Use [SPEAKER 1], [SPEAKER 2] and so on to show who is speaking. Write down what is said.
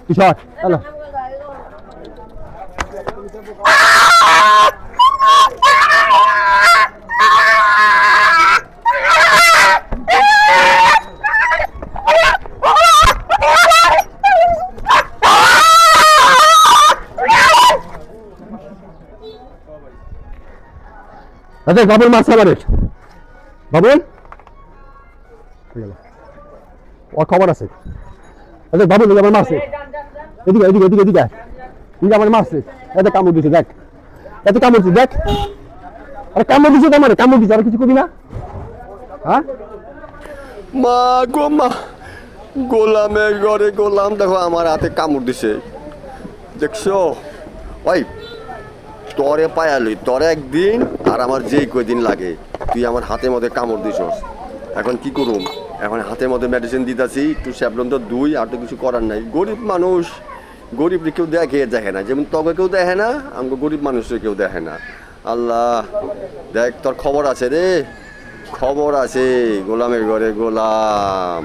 [SPEAKER 1] কিশোর চলো আচ্ছা বাবুল মারছে আমাদের বাবুল ওর খবর আছে আচ্ছা বাবুল আমার মারছে এদিকে এদিকে এদিকে এদিকে এদিকে আমার মারছে এতে কামড় দিছে দেখ এতে কামড় দিছে দেখ আরে কামড় দিছে তো আমারে কামড় দিছে আর কিছু করবি না হ্যাঁ
[SPEAKER 2] মা গো মা গোলামের ঘরে গোলাম দেখো আমার হাতে কামড় দিছে দেখছো ওই তরে পায়ালি তরে একদিন আর আমার যেই কয়দিন লাগে তুই আমার হাতের মধ্যে কামড় দিছস এখন কি করুম এখন হাতের মধ্যে মেডিসিন দিতেছি একটু স্যাবলন তো দুই আর তো কিছু করার নাই গরিব মানুষ গরিব কেউ দেখে না যেমন তবে কেউ দেখে না আমাকে গরিব মানুষকে কেউ দেখে না আল্লাহ দেখ তোর খবর আছে রে খবর আছে গোলামের ঘরে গোলাম